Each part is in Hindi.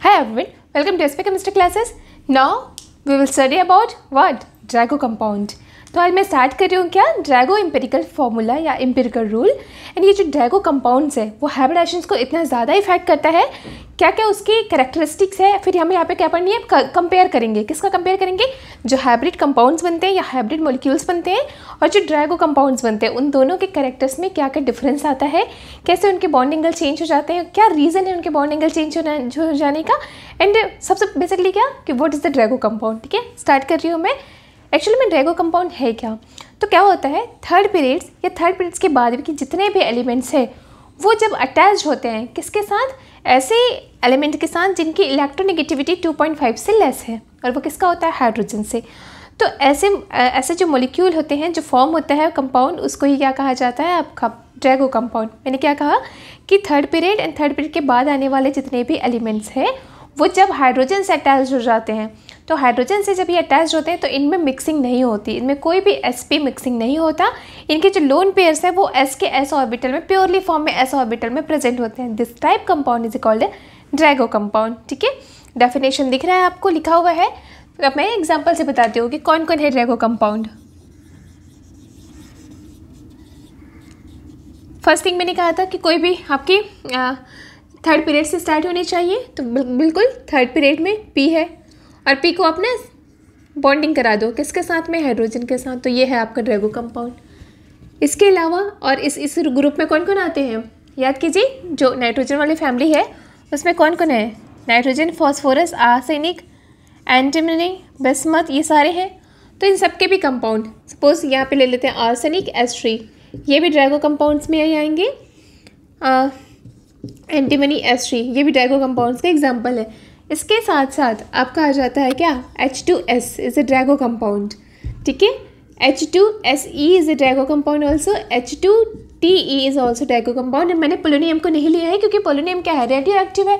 Hi everyone, welcome to SP Chemistry classes. Now we will study about what? Drago compound. तो आज मैं स्टार्ट कर रही हूँ क्या ड्रैगो एम्पिरिकल फार्मूला या एम्पिरिकल रूल। एंड ये जो ड्रैगो कंपाउंड्स है वो हाइब्रिडाइजेशंस को इतना ज़्यादा इफेक्ट करता है, क्या क्या उसकी कैरेक्टरिस्टिक्स है, फिर हम यहाँ पे क्या पढ़नी है, कंपेयर करेंगे। किसका कंपेयर करेंगे? जो हाइब्रिड कंपाउंड्स बनते हैं या हाइब्रिड मॉलिक्यूल्स बनते हैं और जो ड्रैगो कंपाउंड्स बनते हैं, उन दोनों के कैरेक्टर्स में क्या क्या डिफरेंस आता है, कैसे उनके बॉन्ड एंगल चेंज हो जाते हैं, क्या रीज़न है उनके बॉन्ड एंगल चेंज हो जाने का, एंड सबसे बेसिकली क्या कि what is the Drago compound. ठीक है, स्टार्ट कर रही हूँ मैं। एक्चुअली में ड्रैगो कंपाउंड है क्या? तो क्या होता है, थर्ड पीरियड्स या थर्ड पीरियड्स के बाद भी जितने भी एलिमेंट्स हैं वो जब अटैच होते हैं किसके साथ? ऐसे एलिमेंट के साथ जिनकी इलेक्ट्रोनेगेटिविटी 2.5 से लेस है, और वो किसका होता है? हाइड्रोजन से। तो ऐसे जो मॉलिक्यूल होते हैं, जो फॉर्म होता है कंपाउंड, उसको ही क्या कहा जाता है? आपका ड्रैगो कंपाउंड। मैंने क्या कहा कि third period and third period के बाद आने वाले जितने भी एलिमेंट्स हैं वो जब हाइड्रोजन से अटैच हो जाते हैं, तो हाइड्रोजन से जब ये अटैच होते हैं तो इनमें मिक्सिंग नहीं होती, इनमें कोई भी sp मिक्सिंग नहीं होता। इनके जो लोन पेयर्स हैं वो s के s ऑर्बिटल में, प्योरली फॉर्म में s ऑर्बिटल में प्रेजेंट होते हैं। This type compound is called Drago compound. ठीक है, डेफिनेशन दिख रहा है आपको, लिखा हुआ है। तो अब मैं एग्जाम्पल से बताती हूँ कि कौन कौन है ड्रैगो कंपाउंड। फर्स्ट थिंग मैंने कहा था कि कोई भी आपकी थर्ड पीरियड से स्टार्ट होनी चाहिए, तो बिल्कुल थर्ड पीरियड में p है, और p को आपने बॉन्डिंग करा दो किसके साथ में? हाइड्रोजन के साथ। तो ये है आपका ड्रैगो कंपाउंड। इसके अलावा और इस ग्रुप में कौन कौन आते हैं? याद कीजिए, जो नाइट्रोजन वाली फैमिली है उसमें कौन कौन है? Nitrogen, phosphorus, arsenic, antimony, bismuth, ये सारे हैं। तो इन सब के भी कंपाउंड, सपोज यहाँ पे ले लेते हैं आर्सेनिक S3, ये भी ड्रैगो कंपाउंड्स में ही आएंगे। एंटीमनी S3, ये भी ड्रैगो कंपाउंड्स का एग्जाम्पल है। इसके साथ साथ आपका आ जाता है क्या? H2S is a Drago compound. ठीक है, H2SE is a Drago compound also, H2TE is also Drago compound. मैंने पोलोनियम को नहीं लिया है क्योंकि पोलोनियम क्या है? रेडियो एक्टिव है,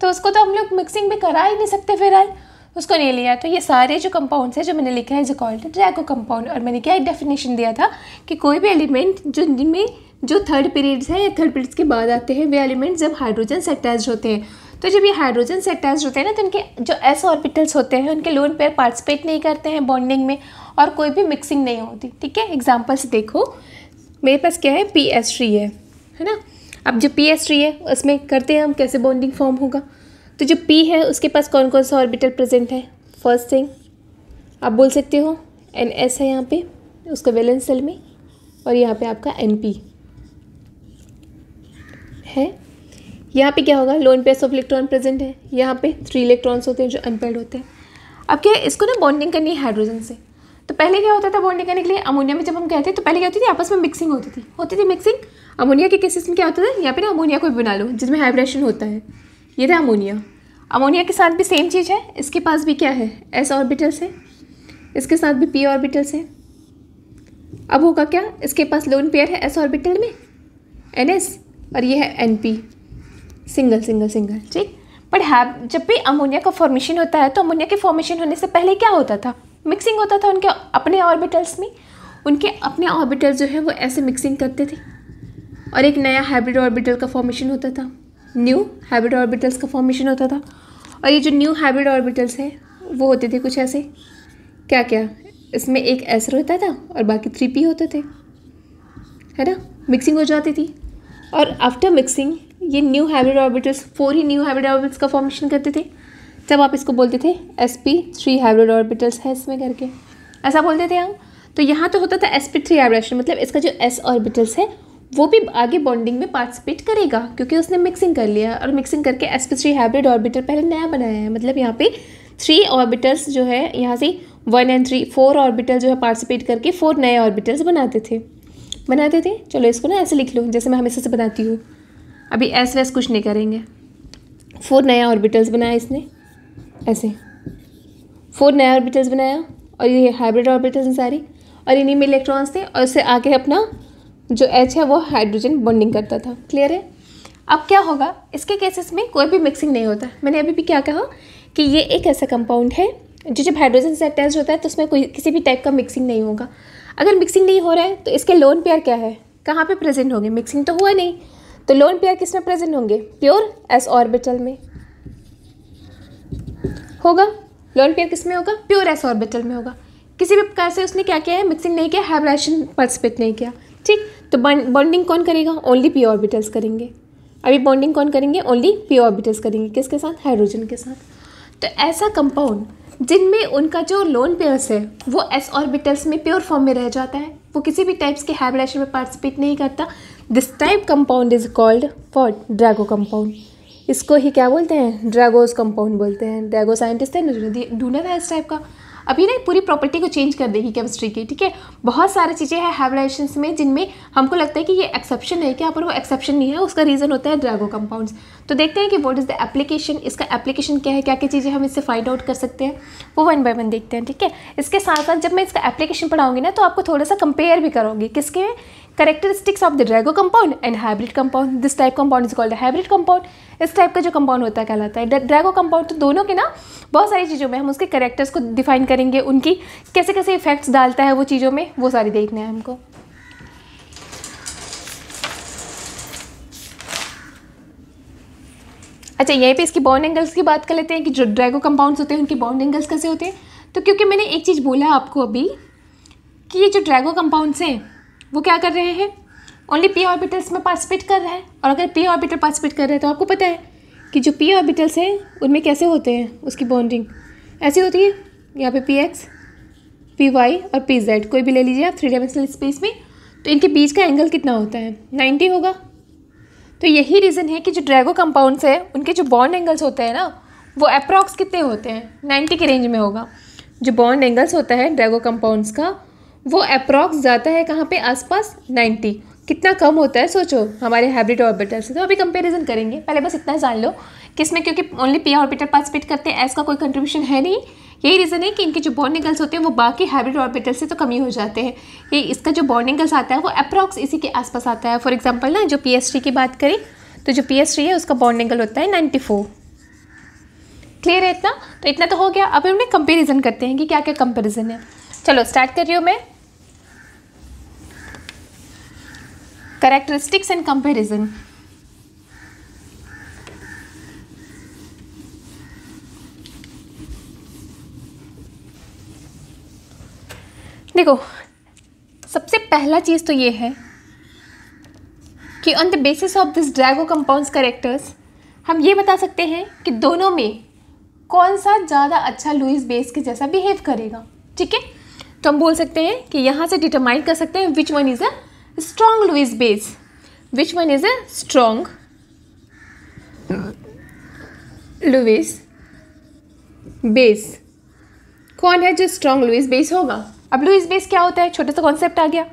तो उसको तो हम लोग मिक्सिंग भी करा ही नहीं सकते, फिलहाल उसको नहीं लिया। तो ये सारे जो कंपाउंड्स हैं जो मैंने लिखा है, जो कॉल्ड ड्रैगो कंपाउंड। और मैंने क्या एक डेफिनेशन दिया था कि कोई भी एलिमेंट जिनमें जो थर्ड पीरियड्स है या थर्ड पीरियड्स के बाद आते हैं, वे एलिमेंट जब हाइड्रोजन से अटैच होते हैं, तो जब ये हाइड्रोजन से अटैच होते हैं ना, तो इनके जो s ऑर्बिटल्स होते हैं उनके लोन पेयर पार्टिसिपेट नहीं करते हैं बॉन्डिंग में, और कोई भी मिक्सिंग नहीं होती। ठीक है, एग्जाम्पल से देखो, मेरे पास क्या है? PS3 है ना। अब जो PS3 है उसमें करते हैं हम कैसे बॉन्डिंग फॉर्म होगा। तो जो P है उसके पास कौन कौन सा ऑर्बिटल प्रेजेंट है? फर्स्ट थिंग आप बोल सकते हो NS है यहाँ पे उसका वैलेंस शेल में, और यहाँ पे आपका NP है। यहाँ पे क्या होगा? Lone pairs of electron present है, यहाँ पे 3 इलेक्ट्रॉन्स होते हैं जो अनपेयर्ड होते हैं। अब क्या है, इसको ना बॉन्डिंग करनी है हाइड्रोजन से। तो पहले क्या होता था बॉन्डिंग करने के लिए? अमोनिया में जब हम कहते हैं तो पहले क्या होती थी? आपस में मिक्सिंग होती थी मिक्सिंग। अमोनिया के केसेस में क्या होता था? यहाँ पे ना अमोनिया को भी बना लो जिसमें हाइब्रेशन होता है, ये था अमोनिया। अमोनिया के साथ भी सेम चीज़ है, इसके पास भी क्या है? S ऑर्बिटल्स है, इसके साथ भी P ऑर्बिटल्स है। अब होगा क्या? इसके पास लोन पेयर है S ऑर्बिटल में NS, और ये है NP, सिंगल सिंगल सिंगल। ठीक, बट जब भी अमोनिया का फॉर्मेशन होता है तो अमोनिया के फॉर्मेशन होने से पहले क्या होता था? मिक्सिंग होता था उनके अपने ऑर्बिटल्स में। उनके अपने ऑर्बिटल्स जो है वो ऐसे मिक्सिंग करते थे, और एक नया हाइब्रिड ऑर्बिटल का फॉर्मेशन होता था, न्यू हाइब्रिड ऑर्बिटल्स का फॉर्मेशन होता था। और ये जो न्यू हाइब्रिड ऑर्बिटल्स हैं वो होते थे कुछ ऐसे, क्या क्या, इसमें एक S होता था और बाकी 3P होते थे, है ना। मिक्सिंग हो जाती थी, और आफ्टर मिक्सिंग ये न्यू हाइब्रिड ऑर्बिटल्स 4 ही न्यू हाइब्रिड ऑर्बिटल्स का फॉर्मेशन करते थे। जब आप इसको बोलते थे sp3 हाइब्रिड ऑर्बिटल्स है इसमें करके, ऐसा बोलते थे हम। तो यहाँ तो होता था sp3 हाइब्रिडेशन, मतलब इसका जो s ऑर्बिटल्स है वो भी आगे बॉन्डिंग में पार्टिसिपेट करेगा क्योंकि उसने मिक्सिंग कर लिया, और मिक्सिंग करके sp3 हाइब्रिड ऑर्बिटल पहले नया बनाया है। मतलब यहाँ पे 3 ऑर्बिटल्स जो है, यहाँ से 1 और 3 4 ऑर्बिटल जो है पार्टिसिपेट करके 4 नए ऑर्बिटल्स बनाते थे। चलो इसको ना ऐसे लिख लो जैसे मैं हमेशा से बनाती हूँ, अभी S वैस कुछ नहीं करेंगे। 4 नया ऑर्बिटल्स बनाया इसने, ऐसे 4 नया ऑर्बिटल्स बनाया, और ये हाइब्रिड ऑर्बिटल्स हैं सारी, और इन्हीं में इलेक्ट्रॉन्स थे, और इससे आगे अपना जो H है वो हाइड्रोजन बॉन्डिंग करता था। क्लियर है? अब क्या होगा, इसके केसेस में कोई भी मिक्सिंग नहीं होता। मैंने अभी भी क्या कहा कि ये एक ऐसा कंपाउंड है जो जब हाइड्रोजन से अटैच होता है तो उसमें कोई किसी भी टाइप का मिक्सिंग नहीं होगा। अगर मिक्सिंग नहीं हो रहा है तो इसके लोन पेयर क्या है, कहाँ पे प्रेजेंट होंगे? मिक्सिंग तो हुआ नहीं, तो लोन पेयर किस में प्रेजेंट होंगे? प्योर S ऑर्बिटल में। होगा। लोन पेयर किस में होगा? प्योर एस ऑर्बिटल में होगा। किसी भी प्रकार से उसने क्या किया है? मिक्सिंग नहीं किया, हाइब्रिडाइजेशन पार्टिसिपेट नहीं किया। ठीक, तो बॉन्डिंग कौन करेगा? ओनली पी ऑर्बिटल्स करेंगे। अभी बॉन्डिंग कौन करेंगे? ओनली पी ऑर्बिटल्स करेंगे। किसके साथ? हाइड्रोजन के साथ। तो ऐसा कंपाउंड जिनमें उनका जो लोन पेयर्स है वो एस ऑर्बिटल्स में प्योर फॉर्म में रह जाता है, वो किसी भी टाइप्स के हाइब्रिडाइजेशन में पार्टिसिपेट नहीं करता, this type compound is called what? Drago compound. इसको ही क्या बोलते हैं? ड्रैगोस कंपाउंड बोलते हैं। ड्रैगो साइंटिस्ट है ना, ढूंढा था इस टाइप का। अभी ना पूरी प्रॉपर्टी को चेंज कर देगी केमिस्ट्री की। ठीक है, बहुत सारी चीज़ें हैं हाइब्रिडाइजेशंस में जिनमें हमको लगता है कि ये एक्सेप्शन है क्या, पर वो एक्सेप्शन नहीं है। उसका रीज़न होता है ड्रैगो कंपाउंड्स। तो देखते हैं कि व्हाट इज़ द एप्लीकेशन, इसका एप्लीकेशन क्या है, क्या क्या चीज़ें हम इससे फाइंड आउट कर सकते हैं, वो वन बाय वन देखते हैं। ठीक है, इसके साथ साथ जब मैं इसका एप्लीकेशन पढ़ाऊंगी ना तो आपको थोड़ा सा कंपेयर भी करोगे किसके? Characteristics of the Drago compound and hybrid compound. This type compound is called hybrid compound. इस टाइप का जो कंपाउंड होता है कहलाता है ड्रैगो कंपाउंड। तो दोनों के ना बहुत सारी चीज़ों में हम उसके कैरेक्टर्स को डिफाइन करेंगे, उनकी कैसे कैसे इफेक्ट्स डालता है वो चीज़ों में, वो सारी देखना है हमको। अच्छा, यहीं पे इसकी बॉन्ड एंगल्स की बात कर लेते हैं कि जो ड्रैगो कंपाउंड्स होते हैं उनके बॉन्ड एंगल्स कैसे होते हैं। तो क्योंकि मैंने एक चीज़ बोला आपको अभी कि ये जो ड्रैगो कंपाउंड्स हैं वो क्या कर रहे हैं? ओनली पी ऑर्बिटल्स में पार्टिसिपेट कर रहा है। और अगर पी ऑर्बिटल पार्टिसिपेट कर रहे हैं तो आपको पता है कि जो पी ऑर्बिटल्स हैं उनमें कैसे होते हैं, उसकी बॉन्डिंग ऐसी होती है। यहाँ पे पी एक्स, पी वाई और पी जेड कोई भी ले लीजिए आप 3 डायमेंशनल स्पेस में, तो इनके बीच का एंगल कितना होता है? 90 होगा। तो यही रीज़न है कि जो ड्रैगो कंपाउंड्स है उनके जो बॉन्ड एंगल्स होते हैं ना वो अप्रॉक्स कितने होते हैं? 90 के रेंज में होगा। जो बॉन्ड एंगल्स होता है ड्रैगो कंपाउंड्स का वो अप्रॉक्स जाता है कहाँ पे? आसपास 90। कितना कम होता है सोचो हमारे हाइब्रिड ऑर्बिटल से। तो अभी कंपैरिजन करेंगे, पहले बस इतना जान लो कि इसमें क्योंकि ओनली पी ऑर्बिटल पार्टिसिपेट करते हैं, एस का कोई कंट्रीब्यूशन है नहीं। यही रीज़न है कि इनके जो बॉन्ड एंगल्स होते हैं वो बाकी हाइब्रिड ऑर्बिटल से तो कम ही हो जाते हैं। ये इसका जो बॉन्ड एंगल्स आता है वो अप्रॉक्स इसी के आसपास आता है। फॉर एग्जाम्पल ना जो PS3 की बात करें तो जो PS3 है उसका बॉन्ड एंगल होता है 94। क्लियर है इतना? तो इतना तो हो गया। अब हम कंपेरिजन करते हैं कि क्या क्या कंपेरिजन है। चलो स्टार्ट कर रही हूँ मैं। Characteristics and comparison. देखो, सबसे पहला चीज़ तो ये है कि on the basis of this Drago compounds characters हम ये बता सकते हैं कि दोनों में कौन सा ज़्यादा अच्छा लुईस बेस के जैसा बिहेव करेगा। ठीक है, तो हम बोल सकते हैं कि यहाँ से डिटरमाइन कर सकते हैं which one is a strong Lewis base, which one is a strong Lewis base. कौन है जो स्ट्रॉन्ग लुईस बेस होगा? अब लुईस बेस क्या होता है? छोटा सा कॉन्सेप्ट आ गया।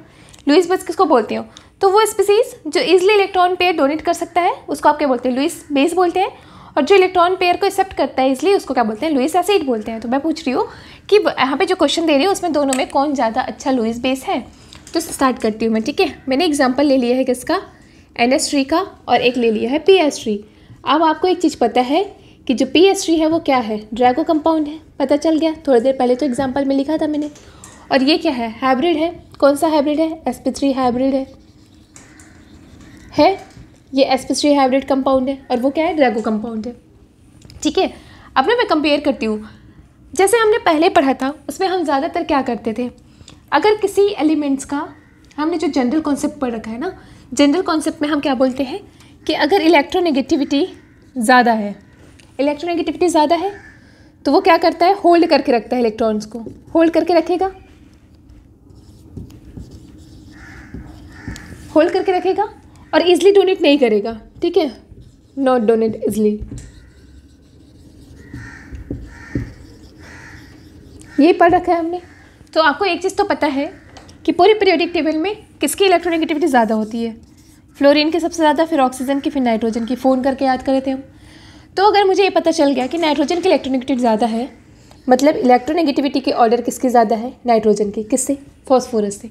लुईस बेस किसको बोलते हो? तो वो स्पीसीज जो इजीली इलेक्ट्रॉन पेयर डोनेट कर सकता है उसको आप क्या बोलते हैं? लुईस बेस बोलते हैं। और जो इलेक्ट्रॉन पेयर को एक्सेप्ट करता है इसलिए उसको क्या बोलते हैं? लुईस एसिड बोलते हैं। तो मैं पूछ रही हूँ कि यहाँ पे जो क्वेश्चन दे रही हूँ उसमें दोनों में कौन ज़्यादा अच्छा लुईस बेस है। तो स्टार्ट करती हूँ मैं। ठीक है, मैंने एग्जाम्पल ले लिया है किसका? NH3 का, और एक ले लिया है PS3। अब आपको एक चीज़ पता है कि जो PS3 है वो क्या है? ड्रैगो कंपाउंड है। पता चल गया, थोड़ी देर पहले तो एग्जाम्पल में लिखा था मैंने। और ये क्या है? हाइब्रिड है। कौन सा हाइब्रिड है? sp3 हाइब्रिड है ये sp3 हाइब्रिड कंपाउंड है। और वो क्या है? ड्रैगो कंपाउंड है। ठीक है, अब ना मैं कंपेयर करती हूँ। जैसे हमने पहले पढ़ा था उसमें हम ज़्यादातर क्या करते थे, अगर किसी एलिमेंट्स का हमने जो जनरल कॉन्सेप्ट पढ़ रखा है ना, जनरल कॉन्सेप्ट में हम क्या बोलते हैं कि अगर इलेक्ट्रोनेगेटिविटी ज़्यादा है, इलेक्ट्रोनेगेटिविटी ज़्यादा है तो वो क्या करता है? होल्ड करके रखता है इलेक्ट्रॉन्स को। होल्ड करके रखेगा, होल्ड करके रखेगा और इजली डोनेट नहीं करेगा। ठीक है, नॉट डोनेट इजली। ये पढ़ रखा है हमने। तो आपको एक चीज़ तो पता है कि पूरी पीरियोडिक टेबल में किसकी इलेक्ट्रोनेगेटिविटी ज़्यादा होती है? फ्लोरीन की सबसे ज़्यादा, फिर ऑक्सीजन की, फिर नाइट्रोजन की। फ़ोन करके याद करे थे हम। तो अगर मुझे ये पता चल गया कि नाइट्रोजन की इलेक्ट्रोनेगेटिविटी ज़्यादा है, मतलब इलेक्ट्रोनेगेटिविटी के ऑर्डर किसकी ज़्यादा है? नाइट्रोजन की। किससे? फॉस्फोरस से।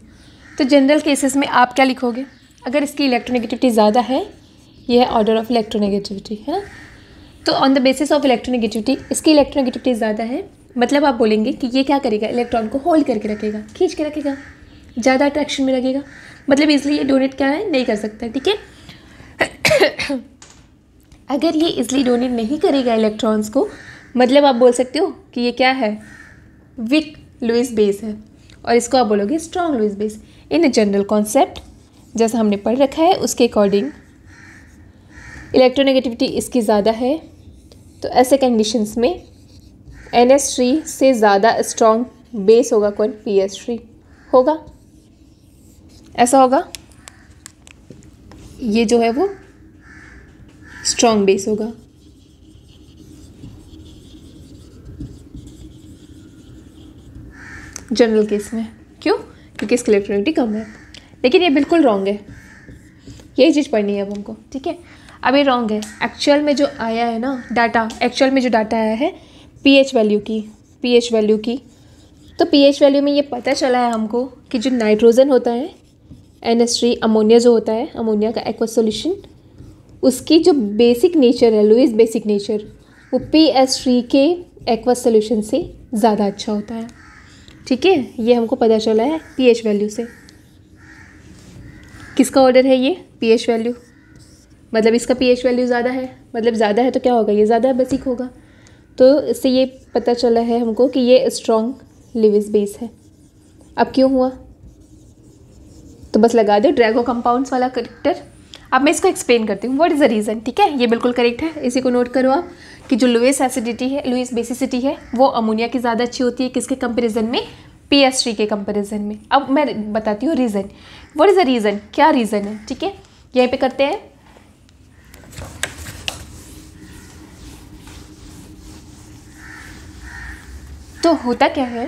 तो जनरल केसेस में आप क्या लिखोगे? अगर इसकी इलेक्ट्रोनेगेटिविटी ज़्यादा है, ये है ऑर्डर ऑफ इलेक्ट्रोनेगेटिविटी, है ना। तो on the basis of electronegativity इसकी इलेक्ट्रोनेगेटिविटी ज़्यादा है, मतलब आप बोलेंगे कि ये क्या करेगा? इलेक्ट्रॉन को होल्ड करके रखेगा, खींच के रखेगा, ज़्यादा अट्रैक्शन में रखेगा, मतलब इसलिए ये डोनेट क्या है? नहीं कर सकता। ठीक है अगर ये इजली डोनेट नहीं करेगा इलेक्ट्रॉन्स को मतलब आप बोल सकते हो कि ये क्या है, वीक लुईस बेस है, और इसको आप बोलोगे strong Lewis base. In a general concept जैसा हमने पढ़ रखा है उसके अकॉर्डिंग इलेक्ट्रोनेगेटिविटी इसकी ज़्यादा है, तो ऐसे कंडीशंस में NH3 से ज़्यादा स्ट्रॉन्ग बेस होगा कौन, PH3 होगा, ऐसा होगा। ये जो है वो स्ट्रॉन्ग बेस होगा। जनरल केस में क्यों, क्योंकि इसकी इलेक्ट्रोनेगेटिविटी कम है। लेकिन ये बिल्कुल रॉन्ग है, यही चीज़ पढ़नी है अब हमको, ठीक है। अब ये रॉन्ग है। एक्चुअल में जो आया है ना डाटा, एक्चुअल में जो डाटा आया है पीएच वैल्यू की, तो पीएच वैल्यू में ये पता चला है हमको कि जो नाइट्रोजन होता है NH3, अमोनिया जो होता है, अमोनिया का एक्वस सॉल्यूशन, उसकी जो बेसिक नेचर है, लुईस बेसिक नेचर, वो PH3 के एक्वस सॉल्यूशन से ज़्यादा अच्छा होता है, ठीक है। ये हमको पता चला है पीएच वैल्यू से। किसका ऑर्डर है ये, पीएच वैल्यू, मतलब इसका पीएच वैल्यू ज़्यादा है, मतलब ज़्यादा है तो क्या होगा, ये ज़्यादा बेसिक होगा। तो इससे ये पता चला है हमको कि ये स्ट्रॉन्ग लुईस बेस है। अब क्यों हुआ, तो बस लगा दो ड्रैगो कंपाउंड्स वाला करेक्टर। अब मैं इसको एक्सप्लेन करती हूँ, व्हाट इज़ द रीज़न, ठीक है। ये बिल्कुल करेक्ट है, इसी को नोट करो आप कि जो लुईस एसिडिटी है, लुईस बेसिसिटी है, वो अमोनिया की ज़्यादा अच्छी होती है, किसके कंपेरिजन में, PH3 के कंपेरिजन में। अब मैं बताती हूँ reason, what is the reason, क्या रीज़न है, ठीक है। यहीं पे करते हैं। तो होता क्या है,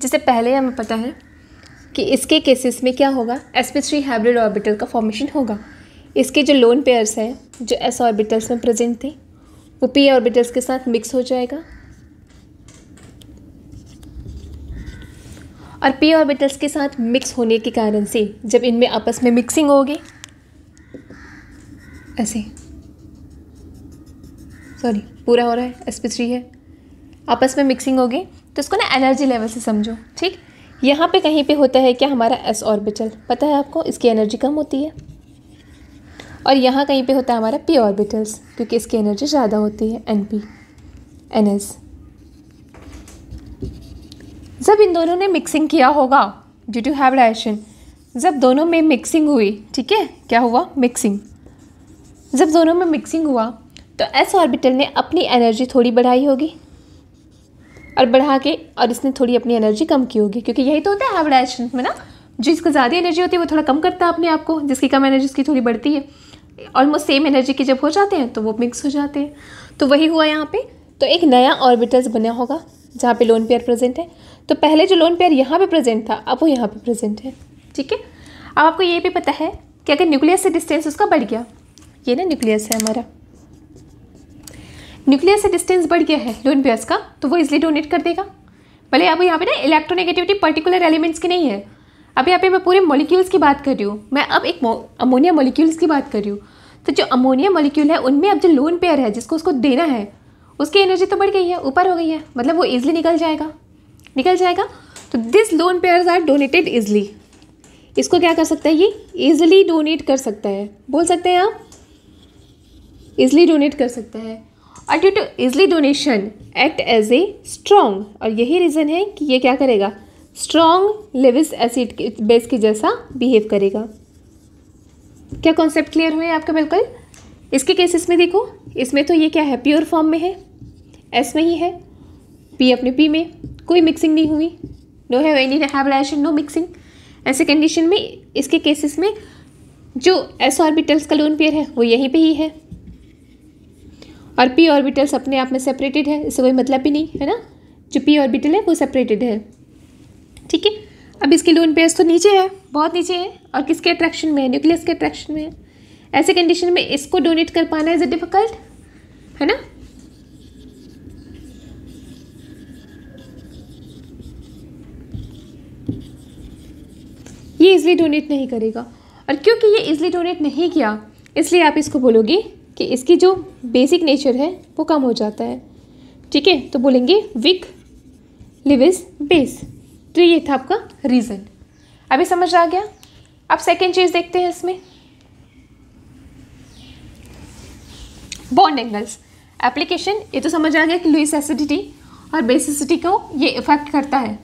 जैसे पहले हमें पता है कि इसके केसेस में क्या होगा, sp3 हाइब्रिड ऑर्बिटल का फॉर्मेशन होगा। इसके जो लोन पेयर्स हैं जो s ऑर्बिटल्स में प्रेजेंट थे वो p ऑर्बिटल्स के साथ मिक्स हो जाएगा, और p ऑर्बिटल्स के साथ मिक्स होने के कारण से जब इनमें आपस में मिक्सिंग होगी, ऐसे सॉरी पूरा हो रहा है, sp3 है, आपस में मिक्सिंग होगी, तो इसको ना एनर्जी लेवल से समझो, ठीक। यहाँ पे कहीं पे होता है क्या, हमारा s ऑर्बिटल, पता है आपको, इसकी एनर्जी कम होती है, और यहाँ कहीं पे होता है हमारा p ऑर्बिटल्स, क्योंकि इसकी एनर्जी ज़्यादा होती है, Np NS। जब इन दोनों ने मिक्सिंग किया होगा ड्यू टू हाइब्रिडाइजेशन, जब दोनों में मिक्सिंग हुई, ठीक है, क्या हुआ, मिक्सिंग, जब दोनों में मिक्सिंग हुआ तो s ऑर्बिटल ने अपनी एनर्जी थोड़ी बढ़ाई होगी, और बढ़ा के, और इसने थोड़ी अपनी एनर्जी कम की होगी, क्योंकि यही तो होता है हाइब्रिडाइजेशन में ना, जिसका ज़्यादा एनर्जी होती है वो थोड़ा कम करता है अपने आप को, जिसकी कम एनर्जी उसकी थोड़ी बढ़ती है। ऑलमोस्ट सेम एनर्जी के जब हो जाते हैं तो वो मिक्स हो जाते हैं, तो वही हुआ यहाँ पे। तो एक नया ऑर्बिटल्स बना होगा जहाँ पे लोन पेयर प्रेजेंट है, तो पहले जो लोन पेयर यहाँ पे प्रेजेंट था अब वो यहाँ पे प्रेजेंट है, ठीक है। अब आपको ये भी पता है कि अगर न्यूक्लियस से डिस्टेंस उसका बढ़ गया, ये ना न्यूक्लियस है हमारा, न्यूक्लियस से डिस्टेंस बढ़ गया है लोन पेयर्स का, तो वो इजीली डोनेट कर देगा। भले अब यहाँ पे ना इलेक्ट्रोनेगेटिविटी पर्टिकुलर एलिमेंट्स की नहीं है, अब यहाँ पे मैं पूरे मॉलिक्यूल्स की बात कर रही हूँ, मैं अब एक अमोनिया मॉलिक्यूल्स की बात कर रही हूँ। तो जो अमोनिया मॉलिक्यूल है उनमें अब जो लोन पेयर है जिसको उसको देना है, उसकी एनर्जी तो बढ़ गई है, ऊपर हो गई है, मतलब वो ईजिली निकल जाएगा। तो this lone pairs are donated easily, इसको क्या कर सकता है, ये ईजिली डोनेट कर सकता है, बोल सकते हैं आप, ईजिली डोनेट कर सकता है। और due to easily donation act as a strong, और यही रीज़न है कि ये क्या करेगा, स्ट्रॉन्ग लुईस एसिड बेस के जैसा बिहेव करेगा। क्या कॉन्सेप्ट क्लियर हुए आपका, बिल्कुल। इसके केसेस में देखो, इसमें तो ये क्या है, प्योर फॉर्म में है, S में ही है, P अपने P में, कोई मिक्सिंग नहीं हुई, no have any hybridization, no mixing. ऐसे कंडीशन में इसके केसेस में जो S ऑर्बिटल्स का लोन पेयर है वो यहीं पे ही है, और P ऑर्बिटल्स अपने आप में सेपरेटेड है, इससे कोई मतलब भी नहीं है ना, जो P ऑर्बिटल है वो सेपरेटेड है, ठीक है। अब इसके लोन पेयर्स तो नीचे है, बहुत नीचे है, और किसके अट्रैक्शन में है, न्यूक्लियस के अट्रैक्शन में है। ऐसे कंडीशन में इसको डोनेट कर पाना इज डिफिकल्ट, है ना। ये इजिली डोनेट नहीं करेगा, और क्योंकि ये इजिली डोनेट नहीं किया इसलिए आप इसको बोलोगे कि इसकी जो बेसिक नेचर है वो कम हो जाता है, ठीक है। तो बोलेंगे वीक लुईस बेस। तो ये था आपका रीज़न, अभी समझ आ गया। अब सेकेंड चीज़ देखते हैं इसमें, बॉन्ड एंगल्स। एप्लीकेशन, ये तो समझ आ गया कि लुईस एसिडिटी और बेसिसिटी को ये इफेक्ट करता है,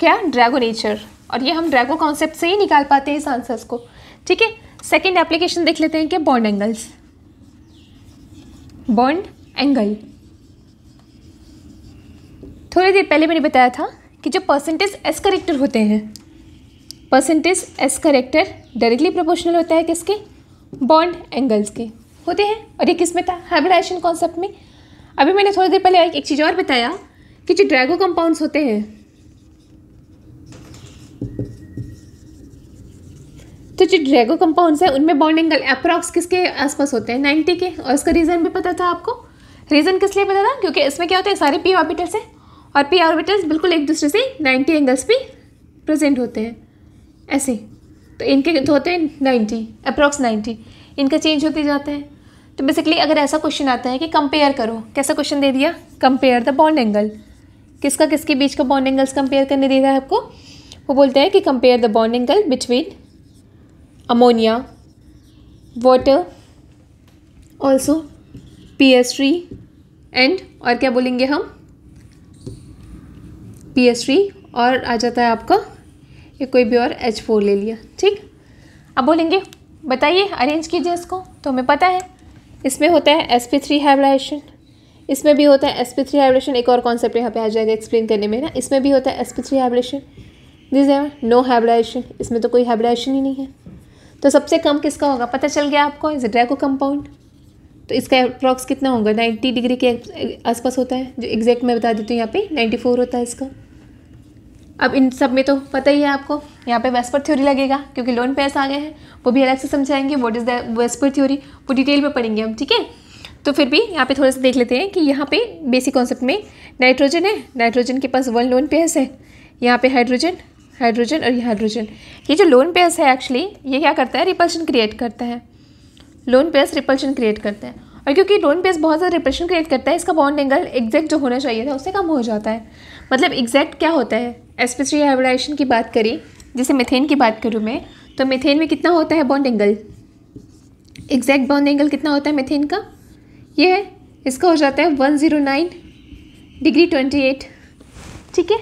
क्या, ड्रैगो नेचर, और ये हम ड्रैगो कॉन्सेप्ट से ही निकाल पाते हैं इस आंसर्स को, ठीक है। सेकेंड एप्लीकेशन देख लेते हैं कि बॉन्ड एंगल्स, बॉन्ड एंगल। थोड़ी देर पहले मैंने बताया था कि जो परसेंटेज एस करेक्टर होते हैं, percentage S character directly proportional होता है किसके, बॉन्ड एंगल्स के होते हैं। और ये किस में था, हाइब्रिडाइजेशन कॉन्सेप्ट में। अभी मैंने थोड़ी देर पहले एक चीज़ और बताया कि जो ड्रैगो कंपाउंड्स होते हैं, तो जो ड्रैगो कंपाउंड्स हैं उनमें बॉन्ड एंगल अप्रॉक्स किसके आसपास होते हैं, 90 के। और इसका रीज़न भी पता था आपको। रीज़न किस लिए पता था, क्योंकि इसमें क्या होता है, सारे पी ऑर्बिटल्स हैं और पी ऑर्बिटल्स बिल्कुल एक दूसरे से 90 एंगल्स पे प्रेजेंट होते हैं ऐसे। तो इनके तो होते हैं 90, अप्रॉक्स 90, इनका चेंज होते जाता है। तो बेसिकली अगर ऐसा क्वेश्चन आता है कि कंपेयर करो, कैसा क्वेश्चन दे दिया, कंपेयर द बॉन्ड एंगल, किसका किसके बीच का बॉन्ड एंगल्स कंपेयर करने दे रहा है आपको। वो बोलते हैं कि compare the bond angle between ammonia, water, also PS3 and, और क्या बोलेंगे हम, PS3 और आ जाता है आपका ये कोई भी और H4 ले लिया, ठीक। अब बोलेंगे बताइए अरेंज कीजिए इसको, तो हमें पता है इसमें होता है sp3 हाइब्रिडाइजेशन, इसमें भी होता है sp3 हाइब्रिडेशन। एक और कॉन्सेप्ट यहाँ पे आ जाएगा एक्सप्लेन करने में ना, इसमें भी होता है sp3 हाइब्रिडेशन, दिस है नो हाइब्रिडाइजेशन, इसमें तो कोई हाइब्रिडाइजेशन ही नहीं है। तो सबसे कम किसका होगा पता चल गया आपको, इज ड्रैगो कंपाउंड। तो इसका अप्रॉक्स कितना होगा, 90 डिग्री के आसपास होता है, जो एग्जैक्ट मैं बता देती हूँ यहाँ पे 94 होता है इसका। अब इन सब में तो पता ही है आपको, यहाँ पे वेस्पर थ्योरी लगेगा क्योंकि लोन पेयर्स आ गए हैं, वो भी अलग से समझाएंगे what is the VSEPR theory, वो डिटेल में पढ़ेंगे हम, ठीक है। तो फिर भी यहाँ पे थोड़ा सा देख लेते हैं कि यहाँ पे बेसिक कॉन्सेप्ट में नाइट्रोजन है, नाइट्रोजन के पास 1 लोन पेयर्स है, यहाँ पे हाइड्रोजन, हाइड्रोजन और ये हाइड्रोजन। ये जो लोन पेयर्स है एक्चुअली ये क्या करता है, रिपल्शन क्रिएट करता है, लोन पेयर्स रिपल्शन क्रिएट करता है। और क्योंकि लोन पेयर्स बहुत ज़्यादा रिपल्शन क्रिएट करता है, इसका बॉन्ड एंगल एग्जैक्ट जो होना चाहिए था उससे कम हो जाता है। मतलब एग्जैक्ट क्या होता है, sp3 हाइब्रिडाइजेशन की बात करें, जैसे मीथेन की बात करूँ मैं, तो मीथेन में कितना होता है bond angle, exact bond angle कितना होता है मीथेन का, ये है, इसका हो जाता है 109 डिग्री 28, ठीक है।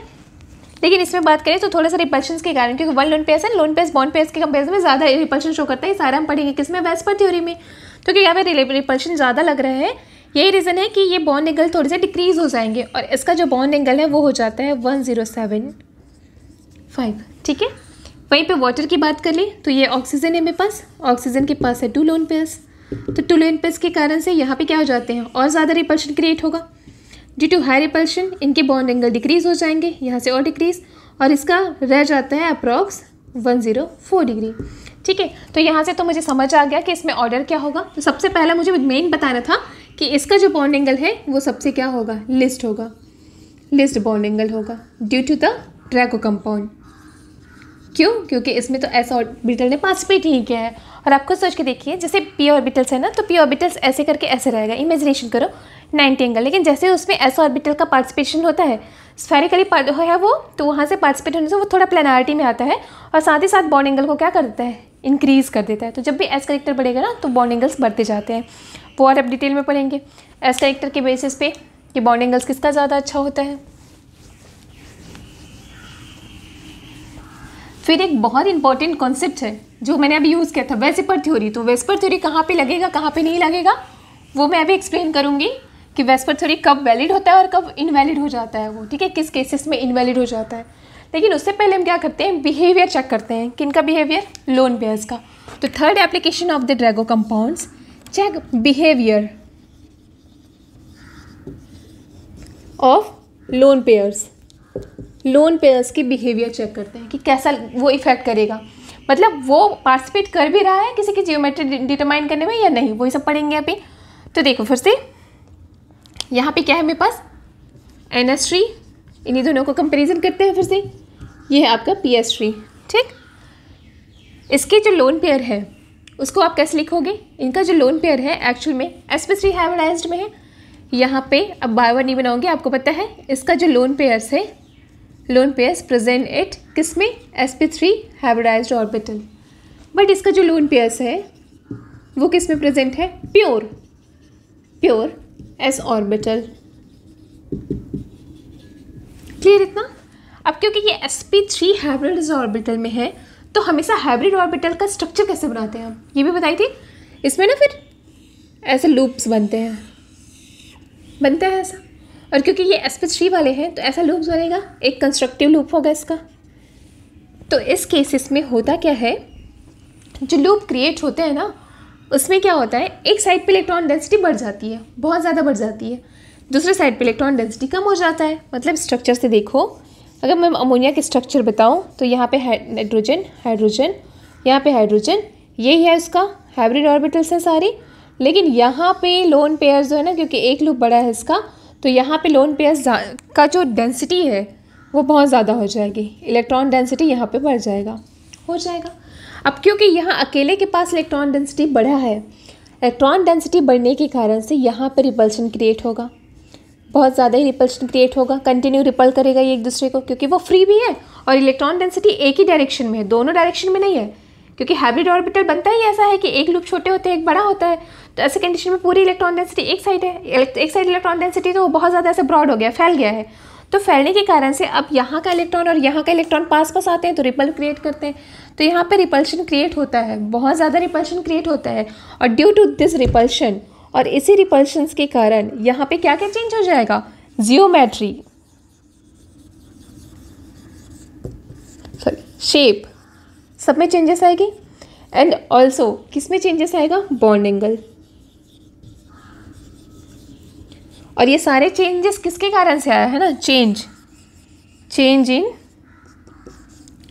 लेकिन इसमें बात करें तो थोड़ा सा रिपल्शन के कारण, क्योंकि 1 लोन पेयर्स है, लोन पेयर्स बॉन्ड पेयर्स के कंपेरिजन में ज़्यादा रिपल्शन शो करता है, सारा हम पढ़ेंगे किसमें, वेस्पर थ्योरी में। तो क्योंकि यहाँ पे रिपल्शन ज़्यादा लग रहा है, यही रीज़न है कि ये बॉन्ड एंगल थोड़े से डिक्रीज हो जाएंगे और इसका जो बॉन्ड एंगल है वो हो जाता है 1075, ठीक है। वहीं पे वाटर की बात कर ले तो ये ऑक्सीजन है मेरे पास, ऑक्सीजन के पास है 2 लोन पेयर्स, तो 2 लोन पेयर्स के कारण से यहाँ पे क्या हो जाते हैं, और ज़्यादा रिपल्शन क्रिएट होगा। ड्यू टू हाई रिपल्शन इनके बॉन्ड एंगल डिक्रीज हो जाएंगे, यहाँ से और डिक्रीज, और इसका रह जाता है अप्रॉक्स 104 डिग्री, ठीक है। तो यहाँ से तो मुझे समझ आ गया कि इसमें ऑर्डर क्या होगा। तो सबसे पहला मुझे मेन बताना था कि इसका जो बॉन्ड एंगल है वो सबसे क्या होगा, लिस्ट होगा, लिस्ट बॉन्ड एंगल होगा due to the Drago compound. क्यों, क्योंकि इसमें तो एस ऑर्बिटल ने पार्टिसिपेट ही किया है। और आपको सोच के देखिए, जैसे पी ऑर्बिटल्स है ना, तो पी ऑर्बिटल्स ऐसे करके ऐसे रहेगा, इमेजिनेशन करो 90 एंगल, लेकिन जैसे उसमें एस ऑर्बिटल का पार्टिसिपेशन होता है, स्फेरिकली है वो, तो वहाँ से पार्टिसिपेट होने से वो थोड़ा प्लेनारिटी में आता है और साथ ही साथ बॉन्ड एंगल को क्या कर देता है, इंक्रीज़ कर देता है। तो जब भी एस करेक्टर बढ़ेगा ना तो बॉन्ड एंगल्स बढ़ते जाते हैं, वो और अब डिटेल में पढ़ेंगे एस करेक्टर के बेसिस पे कि बॉन्ड एंगल्स किसका ज़्यादा अच्छा होता है। फिर एक बहुत इंपॉर्टेंट कॉन्सेप्ट है जो मैंने अभी यूज़ किया था, वेस्पर थ्योरी। तो वेस्पर थ्योरी कहाँ पे लगेगा, कहाँ पे नहीं लगेगा, वो मैं अभी एक्सप्लेन करूँगी कि वेस्पर थ्योरी कब वैलिड होता है और कब इनवैलिड हो जाता है वो, ठीक है, किस केसेस में इनवैलिड हो जाता है। लेकिन उससे पहले हम क्या करते हैं, बिहेवियर चेक करते हैं, किनका बिहेवियर, लोन पेयर्स का। तो third application of the Drago compounds, check behaviour of lone pairs. Lone pairs की बिहेवियर चेक करते हैं कि कैसा वो इफेक्ट करेगा, मतलब वो पार्टिसिपेट कर भी रहा है किसी की जियोमेट्री डिटरमाइन करने में या नहीं, वही सब पढ़ेंगे अभी। तो देखो फिर से यहाँ पे क्या है मेरे पास, NH3, इन्हीं दोनों को कंपैरिजन करते हैं फिर से, ये है आपका PS3, ठीक। इसके जो लोन पेयर है उसको आप कैसे लिखोगे, इनका जो लोन पेयर है एक्चुअल में sp3 हाइब्रिडाइज्ड में है। यहाँ पे अब बार बार नहीं बनाओगे, आपको पता है इसका जो लोन पेयर्स है, लोन पेयर्स प्रेजेंट एट किस में, sp3 हाइब्रिडाइज्ड ऑर्बिटल। बट इसका जो लोन पेयर्स है वो किस में प्रेजेंट है, प्योर s ऑर्बिटल। क्लियर इतना? अब क्योंकि ये sp3 हाइब्रिड ऑर्बिटल में है तो हमेशा हाइब्रिड ऑर्बिटल का स्ट्रक्चर कैसे बनाते हैं हम ये भी बताई थी। इसमें ना फिर ऐसे लूप्स बनते हैं ऐसा, और क्योंकि ये sp3 वाले हैं तो ऐसा लूप्स बनेगा, एक कंस्ट्रक्टिव लूप होगा इसका। तो इस केसेस में होता क्या है, जो लूप क्रिएट होते हैं ना उसमें क्या होता है, एक साइड पे इलेक्ट्रॉन डेंसिटी बढ़ जाती है, बहुत ज़्यादा बढ़ जाती है, दूसरे साइड पे इलेक्ट्रॉन डेंसिटी कम हो जाता है। मतलब स्ट्रक्चर से देखो, अगर मैं अमोनिया के स्ट्रक्चर बताऊँ तो यहाँ पे हाइड्रोजन हाइड्रोजन, यहाँ पे हाइड्रोजन, यही है इसका हाइब्रिड ऑर्बिटल्स हैं सारी। लेकिन यहाँ पे लोन पेयर्स जो है ना, क्योंकि एक लूप बड़ा है इसका, तो यहाँ पे लोन पेयर्स का जो डेंसिटी है वो बहुत ज़्यादा हो जाएगी, इलेक्ट्रॉन डेंसिटी यहाँ पे बढ़ जाएगा, हो जाएगा। अब क्योंकि यहाँ अकेले के पास इलेक्ट्रॉन डेंसिटी बढ़ा है, इलेक्ट्रॉन डेंसिटी बढ़ने के कारण से यहाँ पर रिपल्शन क्रिएट होगा, बहुत ज़्यादा ही रिपल्शन क्रिएट होगा, कंटिन्यू रिपल करेगा ये एक दूसरे को, क्योंकि वो फ्री भी है और इलेक्ट्रॉन डेंसिटी एक ही डायरेक्शन में है, दोनों डायरेक्शन में नहीं है। क्योंकि हाइब्रिड ऑर्बिटल बनता ही ऐसा है कि एक लूप छोटे होते हैं एक बड़ा होता है, तो ऐसे कंडीशन में पूरी इलेक्ट्रॉन डेंसिटी एक साइड है, एक साइड इलेक्ट्रॉन डेंसिटी तो बहुत ज़्यादा ऐसे ब्रॉड हो गया, फैल गया है। तो फैलने के कारण से अब यहाँ का इलेक्ट्रॉन और यहाँ का इलेक्ट्रॉन पास पास आते हैं तो रिपल क्रिएट करते हैं, तो यहाँ पे रिपल्शन क्रिएट होता है, बहुत ज़्यादा रिपल्शन क्रिएट होता है। और ड्यू टू दिस रिपल्शन और इसी रिपल्शन के कारण यहाँ पे क्या क्या चेंज हो जाएगा, जियोमेट्री, सॉरी शेप, सब में चेंजेस आएगी। एंड ऑल्सो किस में चेंजेस आएगा, बॉन्ड एंगल। और ये सारे चेंजेस किसके कारण से आया है ना, चेंज इन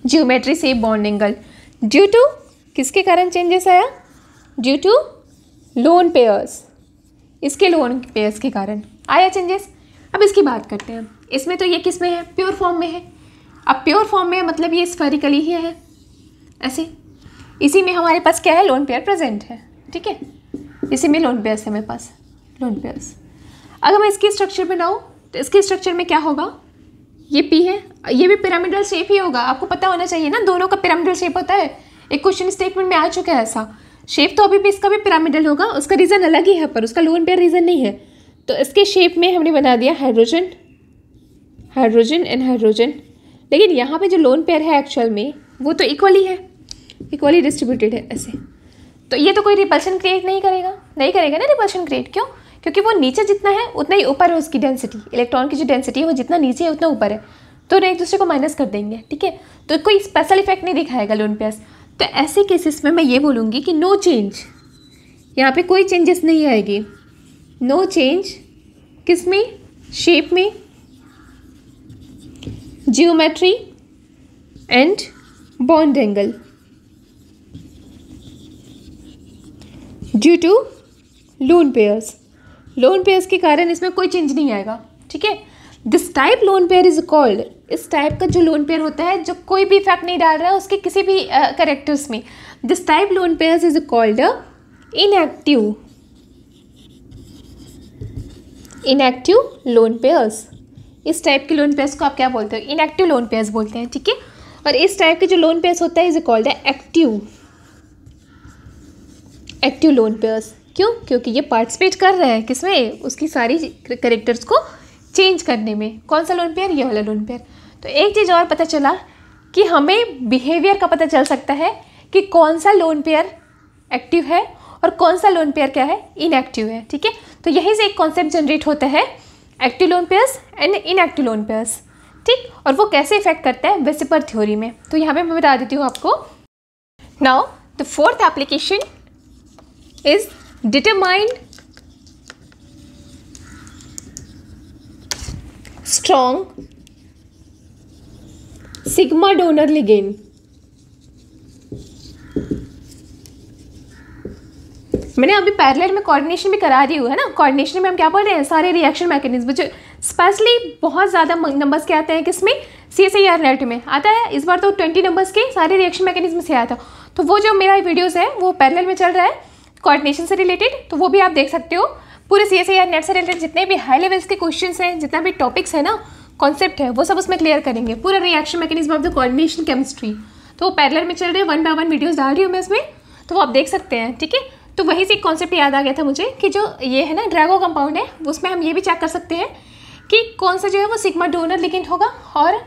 जियोमेट्री से बॉन्ड एंगल, ड्यू टू किसके कारण चेंजेस आया, ड्यू टू लोन पेयर्स, इसके लोन पेयर्स के कारण आया चेंजेस। अब इसकी बात करते हैं, इसमें तो ये किस में है, प्योर फॉर्म में है। अब प्योर फॉर्म में मतलब ये स्फेरिकली ही है ऐसे, इसी में हमारे पास क्या है, लोन पेयर प्रेजेंट है, ठीक है, इसी में लोन पेयर्स है मेरे पास, लोन पेयर्स। अगर मैं इसकी स्ट्रक्चर बनाऊँ तो इसके स्ट्रक्चर में क्या होगा, ये पी है, ये भी पिरामिडल शेप ही होगा, आपको पता होना चाहिए ना, दोनों का पिरामिडल शेप होता है, एक क्वेश्चन स्टेटमेंट में आ चुका है ऐसा शेप, तो अभी भी इसका भी पिरामिडल होगा, उसका रीज़न अलग ही है पर उसका लोन पेयर रीज़न नहीं है। तो इसके शेप में हमने बना दिया हाइड्रोजन हाइड्रोजन एंड हाइड्रोजन, लेकिन यहाँ पे जो लोन पेयर है एक्चुअल में वो तो इक्वली है, इक्वली डिस्ट्रीब्यूटेड है ऐसे, तो ये तो कोई रिपल्शन क्रिएट नहीं करेगा ना रिपल्शन क्रिएट, क्यों, क्योंकि वो नीचे जितना है उतना ही ऊपर है उसकी डेंसिटी, इलेक्ट्रॉन की जो डेंसिटी है वो जितना नीचे है उतना ऊपर है, तो एक दूसरे को माइनस कर देंगे, ठीक है, तो कोई स्पेशल इफेक्ट नहीं दिखाएगा लोन पेयर्स। तो ऐसे केसेस में मैं ये बोलूँगी कि नो चेंज, यहाँ पे कोई चेंजेस नहीं आएगी, नो चेंज किस में, शेप में, geometry and bond angle, due to lone pairs, lone pairs के कारण इसमें कोई चेंज नहीं आएगा, ठीक है। This type lone pair is called, इस टाइप का जो लोन पेयर होता है जो कोई भी इफेक्ट नहीं डाल रहा है उसके किसी भी कैरेक्टर्स में, this type lone pairs is called inactive, inactive lone pairs. इस टाइप के लोन पेयर्स को आप क्या बोलते हो, इनएक्टिव लोन पेयर्स बोलते हैं, ठीक है। और इस टाइप के जो लोन पेयर्स होता है is called active, active lone pairs. क्यों, क्योंकि ये पार्टिसिपेट कर रहे हैं किसमें, उसकी सारी कैरेक्टर्स को चेंज करने में। कौन सा लोन पेयर, ये वाला लोन पेयर। तो एक चीज़ और पता चला कि हमें बिहेवियर का पता चल सकता है कि कौन सा लोन पेयर एक्टिव है और कौन सा लोन पेयर क्या है, इनएक्टिव है, ठीक है। तो यहीं से एक कॉन्सेप्ट जनरेट होता है, active lone pairs and inactive lone pairs, ठीक। और वो कैसे इफेक्ट करता है वेसिपर थ्योरी में, तो यहाँ पे मैं बता देती हूँ आपको। Now the fourth application is determine strong sigma donor ligand. मैंने अभी पैरेलल में कोऑर्डिनेशन भी करा दी हुई है ना, कोऑर्डिनेशन में हम क्या पढ़ रहे हैं, सारे रिएक्शन मैकेनिज्म जो स्पेशली बहुत ज़्यादा नंबर्स के आते हैं, किसमें, CSIR नेट में आता है। इस बार तो 20 नंबर्स के सारे रिएक्शन मैकेनिज्म से आया था, तो वो जो मेरा वीडियोस है वो पैरेलल में चल रहा है कोऑर्डिनेशन से रिलेटेड, तो वो भी आप देख सकते हो। पूरे CSIR नेट से रिलेटेड जितने भी हाई लेवल्स के क्वेश्चंस हैं, जितना भी टॉपिक्स है ना, कॉन्सेप्ट है, वो सब उसमें क्लियर करेंगे, पूरा reaction mechanism of the coordination chemistry. तो वो पैरेलल में चल रहे हैं, 1 by 1 वीडियोस डाल रही हूँ मैं इसमें, तो वो आप देख सकते हैं, ठीक है। तो वहीं से एक कॉन्सेप्ट याद आ गया था मुझे कि जो ये है ना ड्रैगो कंपाउंड है, उसमें हम ये भी चेक कर सकते हैं कि कौन सा जो है वो सिग्मा डोनर लिगेंड होगा और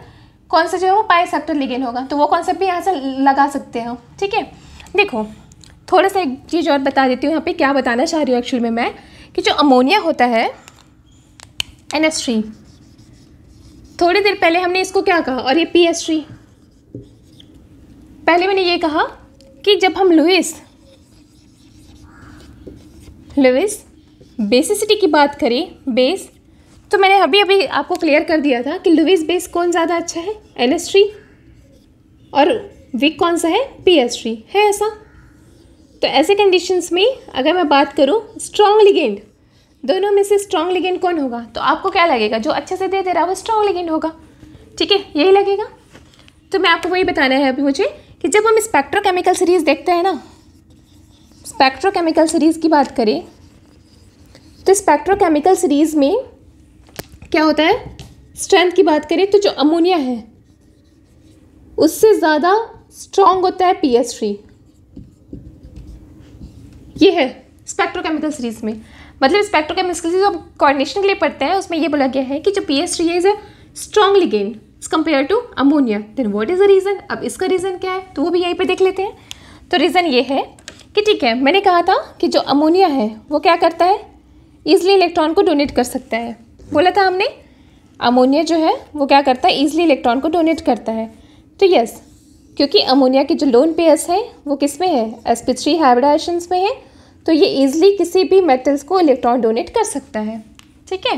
कौन सा जो है वो पाई एक्सेप्टर लिगेंड होगा। तो वो कॉन्सेप्ट भी यहाँ से लगा सकते हैं, ठीक है। देखो थोड़ा सा एक चीज़ और बता देती हूँ यहाँ पे, क्या बताना चाह रही हूँ एक्चुअल में मैं, कि जो अमोनिया होता है NH3, थोड़ी देर पहले हमने इसको क्या कहा, और ये PS3, पहले मैंने ये कहा कि जब हम लुईस बेसिसिटी की बात करें, बेस, तो मैंने अभी आपको क्लियर कर दिया था कि लुईस बेस कौन ज़्यादा अच्छा है, NH3, और वीक कौन सा है, PS3 है ऐसा। तो ऐसे कंडीशंस में अगर मैं बात करूँ स्ट्रॉन्ग लिगेंड, दोनों में से स्ट्रॉन्ग लिगेंड कौन होगा, तो आपको क्या लगेगा, जो अच्छे से दे रहा है वो स्ट्रॉन्ग लिगेंड होगा, ठीक है, यही लगेगा। तो मैं आपको वही बताना है अभी मुझे कि जब हम स्पेक्ट्रोकेमिकल सीरीज़ देखते हैं ना, स्पेक्ट्रोकेमिकल सीरीज़ की बात करें तो स्पेक्ट्रोकेमिकल सीरीज़ में क्या होता है, स्ट्रेंथ की बात करें तो जो अमोनिया है उससे ज़्यादा स्ट्रॉन्ग होता है PS3। ये है स्पेक्ट्रोकेमिकल सीरीज़ में, मतलब स्पेक्ट्रोकेमिकल सीरीज जो कोऑर्डिनेशन के लिए पढ़ते हैं उसमें ये बोला गया है कि जो PS3 is a strong ligand compare to ammonia. Then what is the reason, अब इसका रीज़न क्या है तो वो भी यहीं पे देख लेते हैं। तो रीज़न ये है कि ठीक है, मैंने कहा था कि जो अमोनिया है वो क्या करता है, ईजिली इलेक्ट्रॉन को डोनेट कर सकता है, बोला था हमने, अमोनिया जो है वो क्या करता है, ईजिली इलेक्ट्रॉन को डोनेट करता है। तो यस, क्योंकि अमोनिया की जो लोन पेयर्स है वो किस में है, sp3 हाइब्रिडाइजेशंस में है, तो ये ईजिली किसी भी मेटल्स को इलेक्ट्रॉन डोनेट कर सकता है, ठीक है।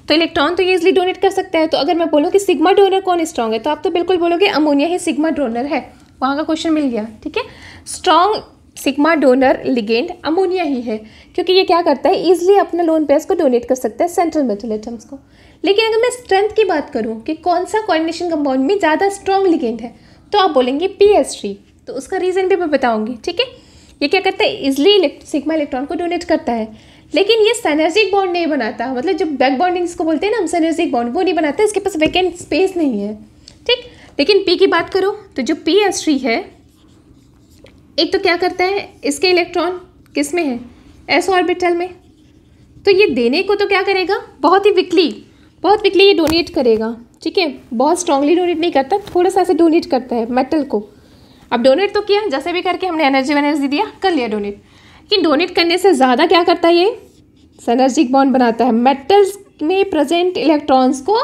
तो इलेक्ट्रॉन तो ये ईजिली डोनेट कर सकता है। तो अगर मैं बोलूँ कि सिग्मा डोनर कौन स्ट्रॉन्ग है, तो आप तो बिल्कुल बोलोगे अमोनिया ही सिग्मा डोनर है, वहाँ का क्वेश्चन मिल गया, ठीक है। Strong sigma donor ligand ammonia ही है, क्योंकि ये क्या करता है, ईजिली अपने लोन पेयर्स को डोनेट कर सकता है सेंट्रल मेटल एटम्स को। लेकिन अगर मैं स्ट्रेंथ की बात करूँ कि कौन सा कोऑर्डिनेशन कंपाउंड में ज़्यादा स्ट्रॉन्ग लिगेंड है, तो आप बोलेंगे PS3। तो उसका रीज़न भी मैं बताऊँगी, ठीक है। ये क्या करता है, इजिली सिग्मा इलेक्ट्रॉन को डोनेट करता है, लेकिन ये सिनर्जिक बॉन्ड नहीं बनाता, मतलब जो बैक बॉन्डिंग इसको बोलते हैं ना हम, सिनर्जिक बॉन्ड, वो नहीं बनाता, इसके पास वैकेंट स्पेस नहीं है, ठीक। लेकिन P की बात करो तो जो PS3 है, एक तो क्या करता है, इसके इलेक्ट्रॉन किस में है, S ऑर्बिटल में, तो ये देने को तो क्या करेगा, बहुत वीकली ये डोनेट करेगा, ठीक है, बहुत स्ट्रांगली डोनेट नहीं करता, थोड़ा सा ऐसे डोनेट करता है मेटल को। अब डोनेट तो किया, जैसे भी करके हमने एनर्जी दिया, कर लिया डोनेट, लेकिन डोनेट करने से ज़्यादा क्या करता है, ये सिनर्जिक बॉन्ड बनाता है, मेटल्स में प्रेजेंट इलेक्ट्रॉन्स को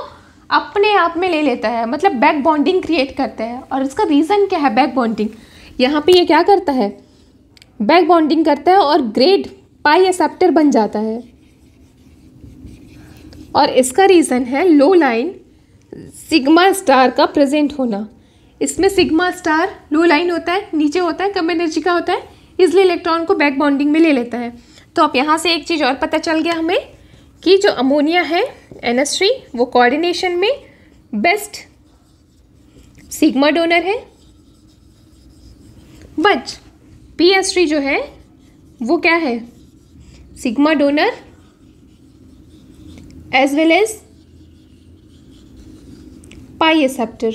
अपने आप में ले लेता है, मतलब बैक बॉन्डिंग क्रिएट करता है। और इसका रीज़न क्या है, बैक बॉन्डिंग, यहाँ पे ये क्या करता है, बैक बॉन्डिंग करता है और ग्रेड पाई एक्सेप्टर बन जाता है। और इसका रीज़न है लो लाइन सिग्मा स्टार का प्रेजेंट होना। इसमें सिग्मा स्टार लो लाइन होता है, नीचे होता है, कम एनर्जी का होता है, इसलिए इलेक्ट्रॉन को बैक बॉन्डिंग में ले लेता है। तो अब यहाँ से एक चीज़ और पता चल गया हमें कि जो अमोनिया है NH3 वो कोऑर्डिनेशन में बेस्ट सिग्मा डोनर है, बट PS3 जो है वो क्या है, sigma donor as well as pi acceptor.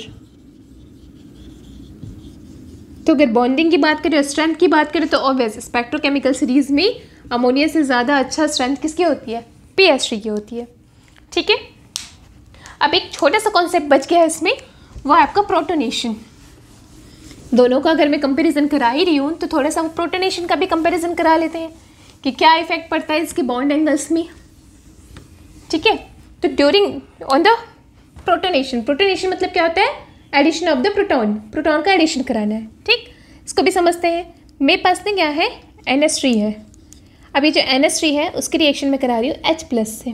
तो अगर बॉन्डिंग की बात करें और स्ट्रेंथ की बात करें तो ऑब्वियस स्पेक्ट्रोकेमिकल सीरीज में अमोनिया से ज़्यादा अच्छा स्ट्रेंथ किसकी होती है, PS3 की होती है, ठीक है। अब एक छोटा सा कॉन्सेप्ट बच गया है इसमें, वो है आपका प्रोटोनेशन। दोनों का अगर मैं कंपैरिजन करा ही रही हूँ तो थोड़ा सा प्रोटोनेशन का भी कंपैरिजन करा लेते हैं कि क्या इफेक्ट पड़ता है इसके बॉन्ड एंगल्स में, ठीक है। तो ड्यूरिंग ऑन द प्रोटोनेशन मतलब क्या होता है, एडिशन ऑफ द प्रोटॉन का एडिशन कराना है, ठीक। इसको भी समझते हैं। मेरे पास में क्या है, NH3 है। अब ये जो NH3 है उसकी रिएक्शन में करा रही हूँ H+ से,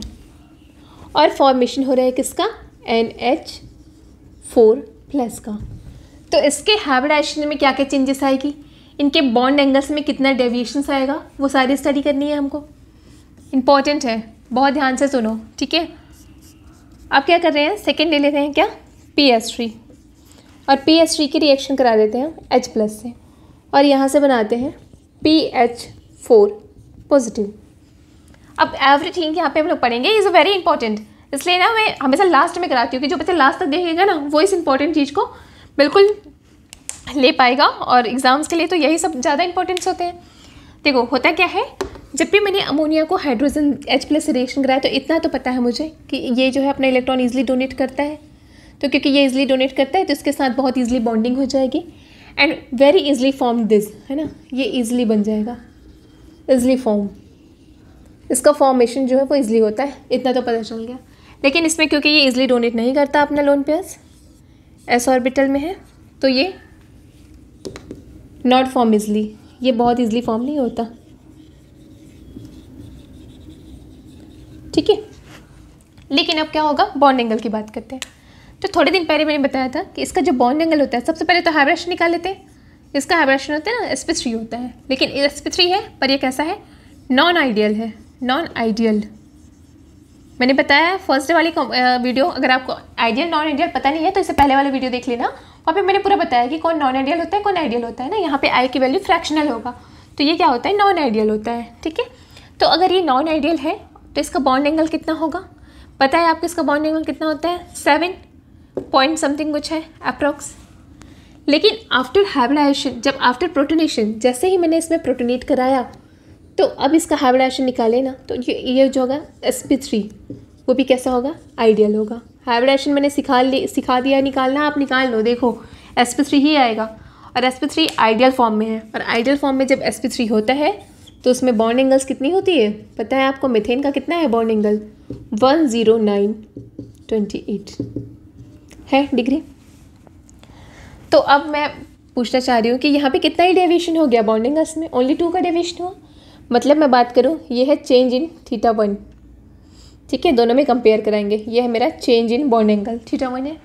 और फॉर्मेशन हो रहा है किसका, NH4+ का। तो इसके हाइब्रिडाइजेशन में क्या क्या चेंजेस आएगी, इनके बॉन्ड एंगल्स में कितना डेविएशंस आएगा, वो सारी स्टडी करनी है हमको, इंपॉर्टेंट है, बहुत ध्यान से सुनो, ठीक है। आप क्या कर रहे हैं, सेकेंड ले लेते हैं क्या, PS3, और PS3 की रिएक्शन करा देते हैं H+ से, और यहाँ से बनाते हैं PH4 पॉजिटिव। अब एवरीथिंग यहाँ पे हम लोग पढ़ेंगे, इज़ वेरी इंपॉर्टेंट, इसलिए ना मैं हमेशा लास्ट में कराती हूँ कि जो बच्चा लास्ट तक देखेगा ना वो इस इंपॉर्टेंट चीज़ को बिल्कुल ले पाएगा, और एग्ज़ाम्स के लिए तो यही सब ज़्यादा इंपॉर्टेंस होते हैं। देखो होता क्या है, जब भी मैंने अमोनिया को हाइड्रोजन H+ से रिएक्शन कराया तो इतना तो पता है मुझे कि ये जो है अपना इलेक्ट्रॉन ईजिली डोनेट करता है। तो क्योंकि ये ईजिली डोनेट करता है तो इसके साथ बहुत ईजिली बॉन्डिंग हो जाएगी and very easily form this, है ना, ये ईजिली बन जाएगा, ईजिली फॉर्म, इसका फॉर्मेशन जो है वो ईजिली होता है, इतना तो पता चल गया। लेकिन इसमें क्योंकि ये ईजिली डोनेट नहीं करता अपना लोन पेयर्स, एस ऑर्बिटल में है, तो ये नॉट फॉर्म ईजिली, ये बहुत ईजिली फॉर्म नहीं होता। ठीक है, लेकिन अब क्या होगा, बॉन्ड एंगल की बात करते हैं। तो थोड़े दिन पहले मैंने बताया था कि इसका जो बॉन्ड एंगल होता है, सबसे पहले तो हाइब्रिडेशन निकाल लेते हैं। इसका हाइब्रिडेशन होता है ना sp3 होता है, लेकिन sp3 है पर ये कैसा है, नॉन आइडियल है, नॉन आइडियल। मैंने बताया फर्स्ट डे वाली वीडियो, अगर आपको आइडियल नॉन आइडियल पता नहीं है तो इससे पहले वाला वीडियो देख लेना, वहाँ पे मैंने पूरा बताया कि कौन नॉन आइडियल होता है कौन आइडियल होता है ना। यहाँ पे आई की वैल्यू फ्रैक्शनल होगा, तो ये क्या होता है, नॉन आइडियल होता है। ठीक है, तो अगर ये नॉन आइडियल है तो इसका बॉन्ड एंगल कितना होगा, पता है आपको इसका बॉन्ड एंगल कितना होता है, 7 पॉइंट समथिंग कुछ है अप्रॉक्स। लेकिन आफ्टर हाइब्रिडाइजेशन, जब आफ्टर प्रोटोनेशन, जैसे ही मैंने इसमें प्रोटोनेट कराया तो अब इसका हाइब्रिडाइजेशन निकाले ना, तो ये जो होगा sp3 वो भी कैसा होगा, आइडियल होगा। हाइब्रिडाइजेशन मैंने सिखा दिया निकालना, आप निकाल लो, देखो sp3 ही आएगा और sp3 आइडियल फॉर्म में है। और आइडियल फॉर्म में जब sp3 होता है तो उसमें बॉन्ड एंगल्स कितनी होती है, पता है आपको, मीथेन का कितना है बॉन्ड एंगल, 10928 है डिग्री। तो अब मैं पूछना चाह रही हूँ कि यहाँ पे कितना ही डेविएशन हो गया बॉन्ड एंगल्स में, ओनली 2 का डेविएशन हुआ। मतलब मैं बात करूँ, ये है चेंज इन θ1, ठीक है, दोनों में कंपेयर कराएंगे, ये है मेरा चेंज इन बॉन्ड एंगल θ1 है।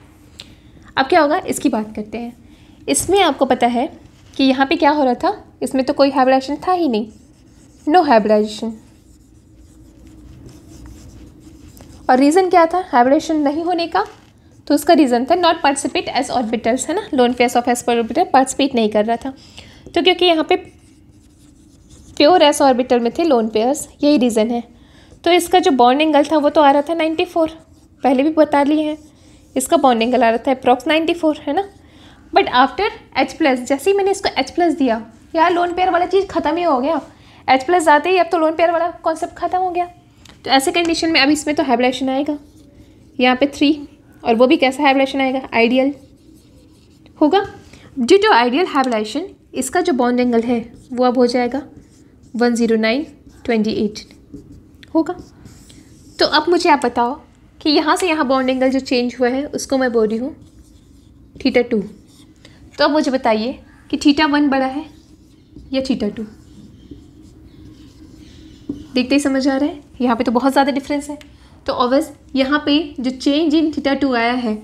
अब क्या होगा, इसकी बात करते हैं। इसमें आपको पता है कि यहाँ पे क्या हो रहा था, इसमें तो कोई हाइब्रिडाइजेशन था ही नहीं, नो हाइब्रिडाइजेशन। और रीज़न क्या था हाइब्रिडेशन नहीं होने का, तो उसका रीज़न था नॉट पार्टिसिपेट एज ऑर्बिटल्स, है ना, lone pairs of S orbital participate नहीं कर रहा था। तो क्योंकि यहाँ पे प्योर एस ऑर्बिटल में थे लोन पेयर्स, यही रीज़न है। तो इसका जो बॉन्ड एंगल था वो तो आ रहा था 94, पहले भी बता लिए हैं, इसका बॉन्ड एंगल आ रहा था अप्रॉक्स 94, है ना। बट आफ्टर H+, जैसे ही मैंने इसको H+ दिया, यार लोन पेयर वाला चीज़ ख़त्म ही हो गया, H+ आते ही अब तो लोन पेयर वाला कॉन्सेप्ट ख़त्म हो गया। तो ऐसे कंडीशन में अब इसमें तो हाइब्रिडेशन आएगा, यहाँ पे 3, और वो भी कैसा हाइब्रिडेशन आएगा, आइडियल होगा। ड्यू टू आइडियल हाइब्रिडेशन इसका जो बॉन्ड एंगल है वो अब हो जाएगा 10928 होगा। तो अब मुझे आप बताओ कि यहाँ से यहाँ बॉन्ड एंगल जो चेंज हुआ है उसको मैं बोल रही हूँ θ2। तो अब मुझे बताइए कि θ1 बड़ा है या θ2, देखते ही समझ आ रहा है, यहाँ पे तो बहुत ज़्यादा डिफरेंस है। तो ऑब्वियस यहाँ पे जो चेंज इन θ2 आया है